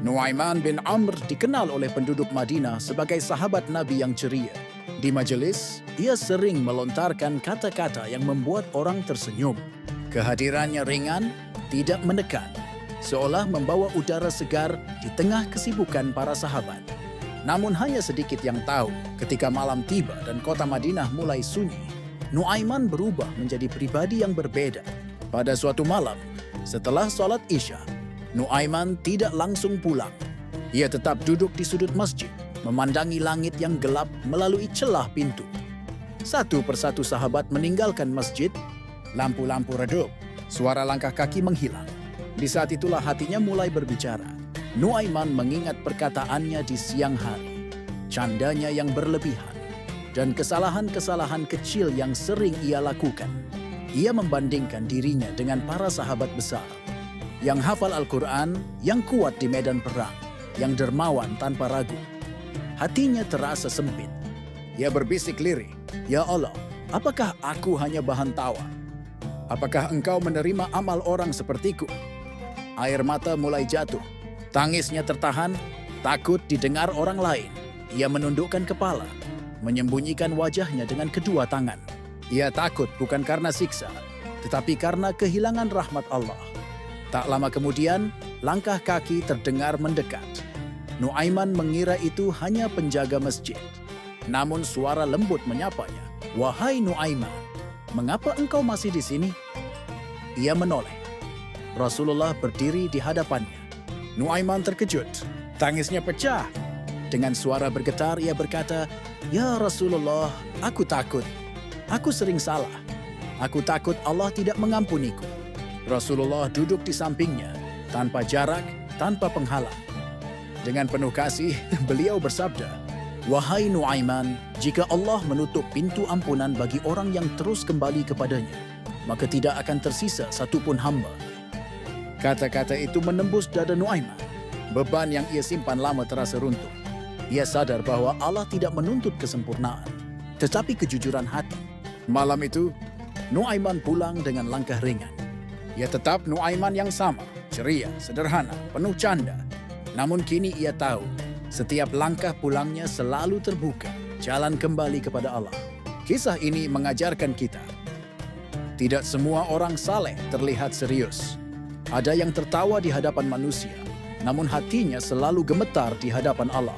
Nuaiman bin Amr dikenal oleh penduduk Madinah sebagai sahabat Nabi yang ceria. Di majelis, ia sering melontarkan kata-kata yang membuat orang tersenyum. Kehadirannya ringan, tidak menekan, seolah membawa udara segar di tengah kesibukan para sahabat. Namun hanya sedikit yang tahu, ketika malam tiba dan kota Madinah mulai sunyi, Nuaiman berubah menjadi pribadi yang berbeda. Pada suatu malam, setelah sholat Isya, Nuaiman tidak langsung pulang. Ia tetap duduk di sudut masjid, memandangi langit yang gelap melalui celah pintu. Satu persatu sahabat meninggalkan masjid, lampu-lampu redup, suara langkah kaki menghilang. Di saat itulah hatinya mulai berbicara. Nuaiman mengingat perkataannya di siang hari, candanya yang berlebihan, dan kesalahan-kesalahan kecil yang sering ia lakukan. Ia membandingkan dirinya dengan para sahabat besar, yang hafal Al-Quran, yang kuat di medan perang, yang dermawan tanpa ragu. Hatinya terasa sempit. Ia berbisik lirih, "Ya Allah, apakah aku hanya bahan tawa? Apakah Engkau menerima amal orang sepertiku?" Air mata mulai jatuh. Tangisnya tertahan, takut didengar orang lain. Ia menundukkan kepala, menyembunyikan wajahnya dengan kedua tangan. Ia takut bukan karena siksa, tetapi karena kehilangan rahmat Allah. Tak lama kemudian, langkah kaki terdengar mendekat. Nuaiman mengira itu hanya penjaga masjid. Namun suara lembut menyapanya, "Wahai Nuaiman, mengapa engkau masih di sini?" Ia menoleh. Rasulullah berdiri di hadapannya. Nuaiman terkejut, tangisnya pecah. Dengan suara bergetar ia berkata, "Ya Rasulullah, aku takut. Aku sering salah. Aku takut Allah tidak mengampuniku." Rasulullah duduk di sampingnya, tanpa jarak, tanpa penghalang. Dengan penuh kasih, beliau bersabda, "Wahai Nuaiman, jika Allah menutup pintu ampunan bagi orang yang terus kembali kepadanya, maka tidak akan tersisa satupun hamba." Kata-kata itu menembus dada Nuaiman. Beban yang ia simpan lama terasa runtuh. Ia sadar bahwa Allah tidak menuntut kesempurnaan, tetapi kejujuran hati. Malam itu, Nuaiman pulang dengan langkah ringan. Ia tetap Nuaiman yang sama, ceria, sederhana, penuh canda. Namun kini ia tahu, setiap langkah pulangnya selalu terbuka, jalan kembali kepada Allah. Kisah ini mengajarkan kita, tidak semua orang saleh terlihat serius. Ada yang tertawa di hadapan manusia, namun hatinya selalu gemetar di hadapan Allah.